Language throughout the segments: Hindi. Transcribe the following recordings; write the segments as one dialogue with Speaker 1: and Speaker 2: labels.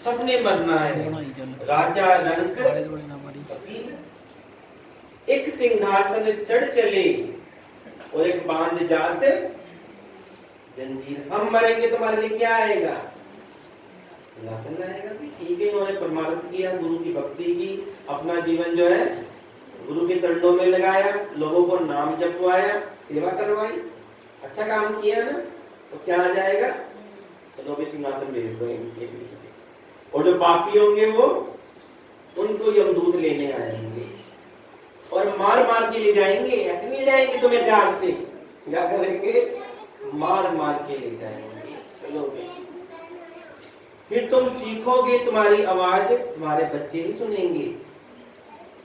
Speaker 1: सबने मरना है। राजा रंक फकीर, एक सिंहासन चढ़ चले और एक बांध जात जंजीर। हम मरेंगे तो हमारे लिए क्या आएगा? सिंहासन आएगा। भी ठीक है, इन्होंने परमार्थ किया, गुरु की भक्ति की, अपना जीवन जो है गुरु के चरणों में लगाया, लोगों को नाम जपवाया, सेवा करवाई, अच्छा काम किया ना, तो क्या आ जाएगा? चलो भी सिंहासन भेज दो इनके। और जो पापी होंगे वो, उनको यमदूत लेने आएंगे और मार मार के ले जाएंगे। ऐसे नहीं जाएंगे तुम्हें प्यार से, क्या करेंगे? मार मार के ले जाएंगे। चलो फिर तुम चीखोगे, तुम्हारी आवाज तुम्हारे बच्चे नहीं सुनेंगे,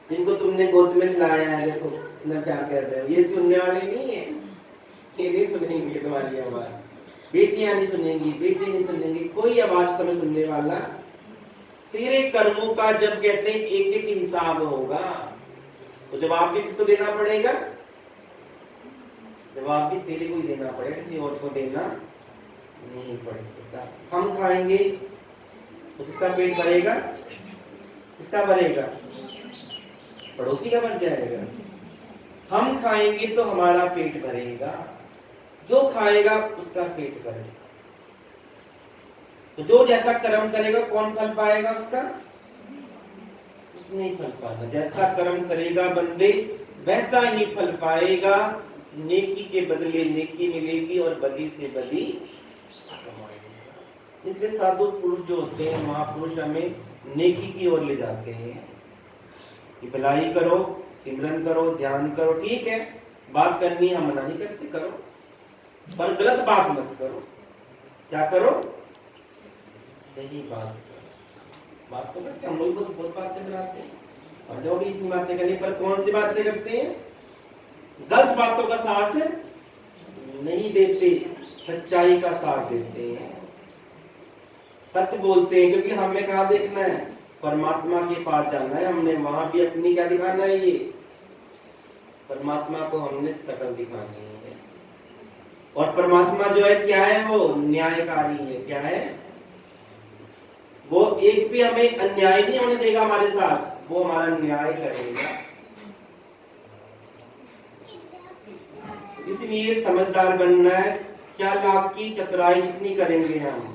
Speaker 1: जिनको तुमने गोद में लाया है। देखो ना क्या कर रहे हो, ये सुनने वाले नहीं है, ये नहीं सुनेंगे तुम्हारी आवाज। बेटियां नहीं सुनेंगी, बेटे नहीं सुनेंगे, कोई आवाज समय सुनने वाला। तेरे कर्मों का जब कहते हैं एक एक हिसाब होगा, तो जवाब भी किसको देना पड़ेगा? जवाब भी तेरे को ही देना पड़ेगा, किसी और को देना नहीं पड़ेगा। हम खाएंगे तो किसका पेट भरेगा? किसका भरेगा? पड़ोसी का बन जाएगा। हम खाएंगे तो हमारा पेट भरेगा, जो खाएगा उसका पेट भरेगा। तो जो जैसा कर्म करेगा कौन फल पाएगा उसका? नहीं फल पाएगा। जैसा कर्म करेगा बंदे वैसा ही फल पाएगा। नेकी के बदले नेकी मिलेगी और बदी से बदी। इसलिए साधु पुरुष जो होते हैं, महापुरुष, हमें नेकी की ओर ले जाते हैं कि भलाई करो, सिमरन करो, ध्यान करो। ठीक है, बात करनी हम मना नहीं करते, करो, पर गलत बात मत करो। क्या करो? सही बात करो। बात तो करते हम लोग, बहुत बातें बनाते हैं और जो भी इतनी बातें करनी, पर कौन सी बातें करते हैं? गलत बातों का साथ नहीं देते, सच्चाई का साथ देते हैं, सत्य बोलते हैं। क्योंकि हमें कहाँ देखना है? परमात्मा के पास जाना है। हमने वहां भी अपनी क्या दिखाना है? ये परमात्मा को हमने शकल दिखानी है। और परमात्मा जो है क्या है? वो न्यायकारी है। क्या है वो? एक भी हमें अन्याय नहीं होने देगा हमारे साथ, वो हमारा न्याय करेगा। इसलिए समझदार बनना है। चालाकी चतुराई जितनी करेंगे हम,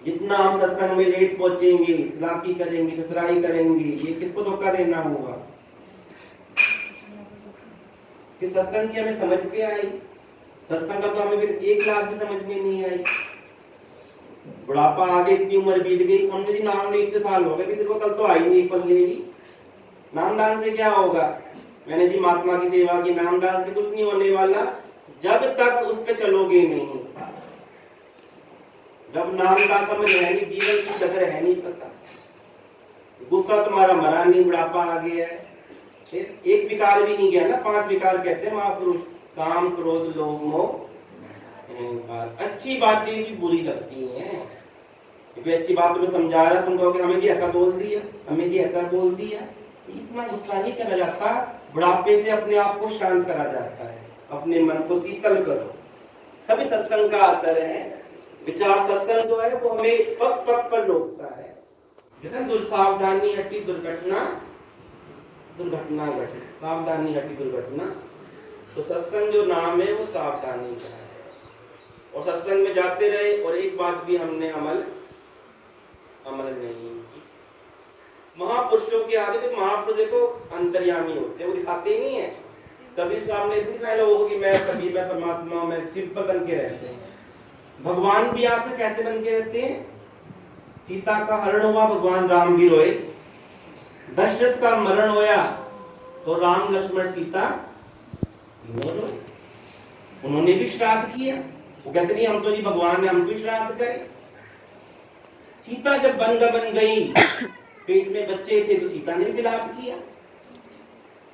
Speaker 1: जितना हम सत्संग में लेट पहुंचेंगे, चालाकी करेंगे, चतुराई करेंगे, ये किसको धोखा देना होगा? कि सत्संग की हमें समझ पे आई, सत्संग का तो हमें फिर एक क्लास भी समझ में नहीं आई। बुढ़ापा आ गया, इतनी उम्र बीत गई, हमने जी नाम नहीं, इतने साल हो गए, तेरे को कल तो आई नहीं पल्ले भी। नामदान से क्या होगा? मैंने जी महात्मा की सेवा की, नामदान से कुछ नहीं होने वाला जब तक उस पे चलोगे नहीं। जब नाम का समझ है नहीं, जीवन की कदर है नहीं पता, गुस्सा तुम्हारा मरा नहीं, बुढ़ापा आ गया है, फिर एक विकार भी नहीं गया ना। 5 विकार कहते हैं महापुरुष: काम, क्रोध, लोभ, मोह, अहंकार। अच्छी बातें भी बुरी लगती हैं, क्योंकि अच्छी बातों में समझा रहा, तुम कहोगे हमें जी ऐसा बोल दिया, हमें जी ऐसा बोल दिया। इतना गुस्सा नहीं करा जाता। बुढ़ापे से अपने आप को शांत करा जाता है, अपने मन को शीतल करो। सभी सत्संग का असर है। विचार सत्संग जो है वो हमें पग पग पर रोकता है। सावधानी हटी दुर्घटना, दुर्घटना घटे। सावधानी हटी दुर्घटना। तो सत्संग जो नाम है वो सावधानी का है। और सत्संग में जाते रहे और एक बात भी हमने अमल नहीं। महापुरुषों के आगे तो महापुरुष देखो अंतर्यामी होते हैं, वो दिखाते नहीं है। कबीर साहब ने दिखाया लोगों को कि मैं कबीर, मैं परमात्मा, मैं सिंपल बन के रहते हैं। भगवान भी आते कैसे बन के रहते हैं? सीता का हरण हुआ, भगवान राम भी रोए। दशरथ का मरण होया तो राम, लक्ष्मण, सीता तीनों रोए। उन्होंने भी श्राद्ध किया। वो कहते नहीं हम तो नहीं भगवान ने हमको श्राद्ध करे। सीता जब बन गई, पेट में बच्चे थे तो सीता ने भी विलाप किया।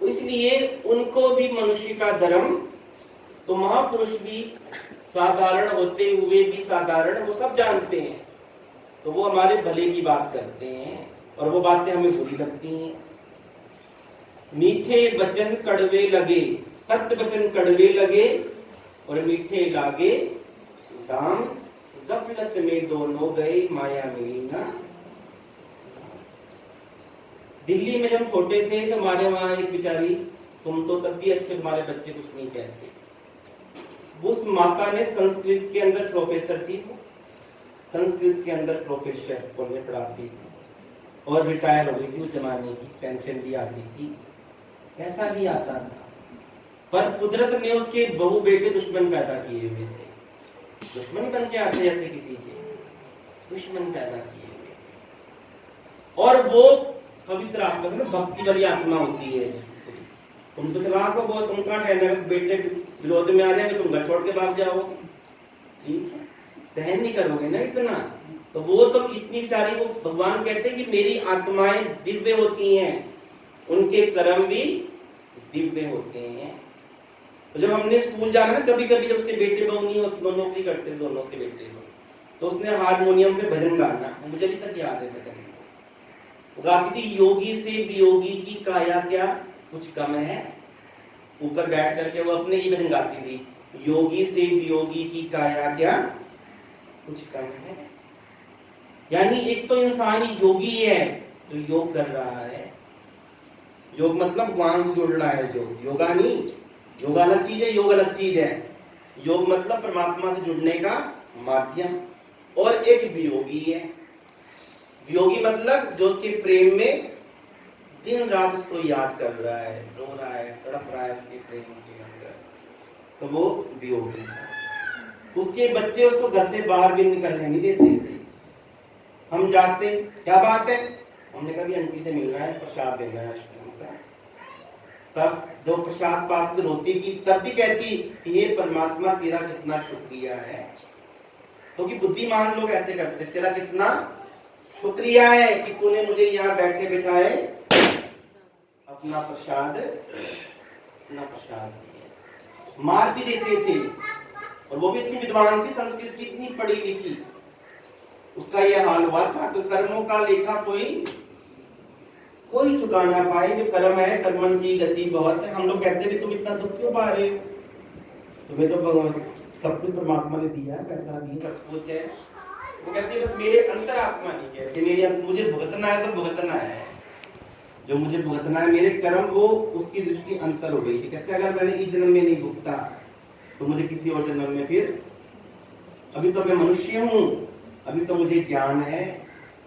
Speaker 1: तो इसलिए उनको भी मनुष्य का धर्म, तो महापुरुष भी साधारण होते हुए भी साधारण, वो सब जानते हैं, तो वो हमारे भले की बात करते हैं और वो बातें हमें बुरी लगती हैं। मीठे वचन कड़वे लगे, सत्य वचन कड़वे लगे और मीठे लागे दाम गफलत में दोनों गए माया मिली ना। दिल्ली में जब छोटे थे तो हमारे वहां एक बेचारी, तुम तो तब भी अच्छे, तुम्हारे बच्चे कुछ नहीं कहते, उस माता ने संस्कृत के अंदर प्रोफेसर थी, संस्कृत के अंदर प्रोफेसर बोलने पढ़ाती थी और रिटायर हो गई थी उस जमाने की, पेंशन भी आती थी, पैसा भी आता था, पर कुदरत ने उसके बहू बेटे दुश्मन पैदा किए हुए थे। दुश्मन बन के आते जैसे किसी के दुश्मन पैदा किए हुए थे। और वो पवित्र आत्मा, भक्ति वाली आत्मा होती है। तुम तो चला को बहुत, तुम कहाँ ठहरना, बेटे विरोध में आ जाएंगे तुम घर छोड़ के भाग जाओगे, ठीक है, सहन नहीं करोगे ना इतना। तो वो तो इतनी बेचारी को भगवान कहते हैं कि मेरी आत्माएं दिव्य होती हैं, उनके कर्म भी दिव्य होते हैं। तो जब हमने स्कूल जाना ना, कभी कभी जब उसके बेटे बहू नहीं होते, दोनों नौकरी करते, दोनों के बेटे बहू, तो उसने हारमोनियम पे भजन गाना, मुझे भी तक याद है भजन, वो गाती थी, योगी से वियोगी की काया क्या कुछ कम है। ऊपर बैठ करके वो अपने ही भजन गाती थी, योगी से वियोगी की काया क्या कुछ कम है। यानी एक तो इंसान योगी है तो योग कर रहा है, योग मतलब भगवान से जुड़ रहा है, योगा नहीं, योगा अलग चीज है, योग अलग चीज है। योग मतलब परमात्मा से जुड़ने का माध्यम। और एक वियोगी है, वियोगी मतलब जो उसके प्रेम में दिन रात उसको याद कर रहा है, रो रहा है, तड़प रहा है उसके प्रेम के अंदर, तो वो वियोगी है। उसके बच्चे उसको घर से बाहर भी निकलने नहीं देते थे। हम जाते, क्या बात है, हमने कभी आंटी से मिलना है, प्रसाद देना है, तब जो प्रसाद पात्र रोती थी तब भी कहती कि ये परमात्मा तेरा कितना शुक्रिया है। तो कि बुद्धिमान लोग ऐसे करते, तेरा कितना शुक्रिया है कि तूने मुझे यहाँ बैठे बिठाए अपना प्रसाद दिया। मार भी देते थे, और वो भी इतनी विद्वान थी, संस्कृत की इतनी पढ़ी लिखी, उसका यह हाल हुआ था कि कर्मों का लेखा कोई चुका ना पाए, जो कर्म है कर्मन की गति बहुत है। हम लोग कहते हैं तुम इतना दुख क्यों पा रहे हो, तुम्हें तो भगवान सब कुछ परमात्मा ने दिया है, पैसा दिया, सब कुछ है। वो कहते हैं बस मेरे अंतरात्मा नहीं कहते, मेरे मुझे भुगतना है तो भुगतना है, जो मुझे भुगतना है मेरे कर्म, वो उसकी दृष्टि अंतर हो गई थी। कहते अगर मैंने इस जन्म में नहीं भुगता तो मुझे किसी और जन्म में, फिर अभी तो मैं मनुष्य हूँ, अभी तो मुझे ज्ञान है,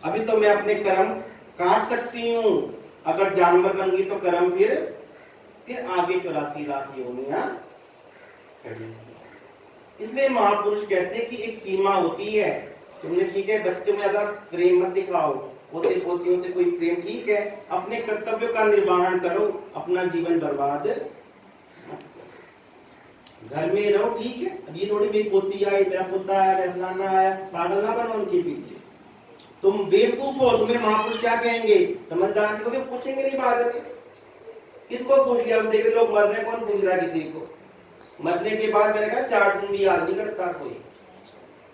Speaker 1: अभी तो मैं अपने कर्म काट सकती हूँ, अगर जानवर बन गई तो कर्म फिर आगे 84 लाख योनियां खड़ी। इसलिए महापुरुष कहते हैं कि एक सीमा होती है, तुमने ठीक है बच्चों में ज्यादा प्रेम मत दिखाओ, पोते पोतियों से कोई प्रेम ठीक है, अपने कर्तव्यों का निर्वहन करो, अपना जीवन बर्बाद मत करो। घर में रहो ठीक है, अब ये थोड़ी मेरी पोती आई, मेरा पोता आया, मेरा फलाना आया, पागल ना बनो उनके पीछे। तुम बेवकूफ हो, तुम्हें महापुरुष क्या कहेंगे, समझदार को पूछेंगे नहीं बाद में, किसको पूछ लिया। देख लोग मर रहे, कौन पूछ रहा है किसी को। मरने के बाद मैंने कहा 4 दिन भी याद नहीं करता कोई,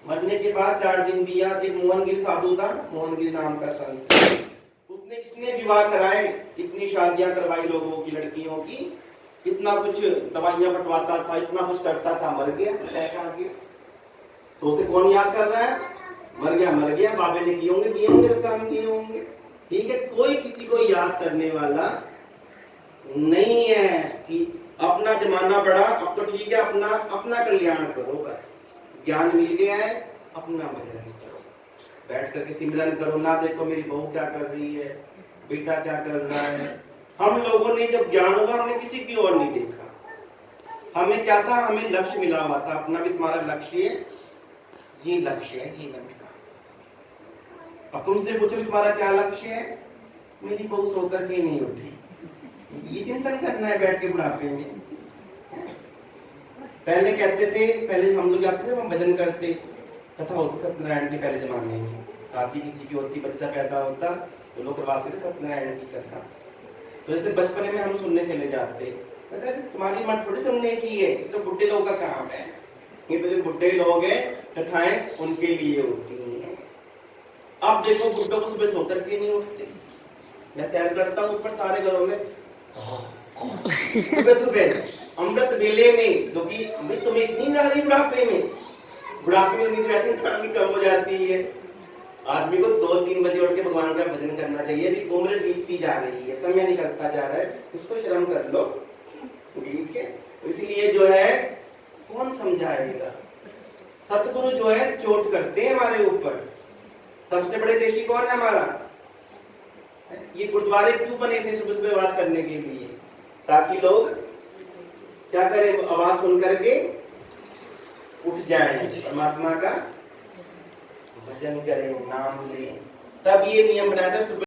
Speaker 1: मरने के बाद 4 दिन भी याद। एक मोहनगिरी साधु था, मोहनगिरी नाम का संत, उसने कितने विवाह कराए, कितनी शादियां करवाई लोगों की, लड़कियों की, कितना कुछ दवाइयां बंटवाता था, इतना कुछ करता था, मर गया, अटैक आ गया। तो उसे कौन याद कर रहा है, मर गया, बाबे ने किए होंगे तो काम किए होंगे, ठीक है। कोई किसी को याद करने वाला नहीं है कि अपना जमाना बड़ा, अब तो ठीक है, अपना कल्याण करो, बस ज्ञान मिल गया है, अपना भजन करो, बैठ करके सिमरन करो, ना देखो मेरी बहू क्या कर रही है, बेटा क्या कर रहा है। हम लोगों ने जब ज्ञान हुआ हमने किसी की ओर नहीं देखा, हमें क्या था, हमें लक्ष्य मिला हुआ था, अपना भी तुम्हारा लक्ष्य है, ये लक्ष्य है जीवन का। अब तुमसे पूछो तुम्हारा क्या लक्ष्य है, मेरी बहू सो करके नहीं उठी, ये चिंतन करना है बैठ के बुढ़ापे में। पहले कहते थे, पहले हम लोग जाते थे, हम भजन करते, कथा होती सत्यनारायण के पहले जमाने में, शादी किसी की होती, बच्चा पैदा होता तो लोग करवाते थे सत्यनारायण की कथा। तो जैसे बचपन में हम सुनने चले जाते, तुम्हारी मन थोड़ी सुनने की है, तो बुढ़े लोगों का काम है, ये तो जो बुढ़े लोग हैं कथाएं उनके लिए होती हैं। अब देखो बुढ़ों को सुबह सोकर के नहीं उठते, मैं सैर करता हूँ ऊपर सारे घरों में, सुबह अमृत वेले में, जो कि अमृत तुम्हें इतनी नारी बुढ़ापे में, बुढ़ापे में नींद वैसे ही कम हो जाती है। आदमी को 2-3 बजे उठ के भगवान का भजन करना चाहिए। अभी उम्र बीतती जा रही है, समय निकलता जा रहा है, इसको शर्म कर लो, ठीक है। इसलिए जो है कौन समझाएगा। सतगुरु जो है चोट करते हैं हमारे ऊपर। सबसे बड़े देशी कौन है हमारा? ये गुरुद्वारे क्यों बने थे? सुबह सुबह आवाज करने के लिए, ताकि लोग क्या करें, आवाज सुन करके उठ जाएं, परमात्मा का भजन करें, नाम लें। तब ये नियम बनाया था।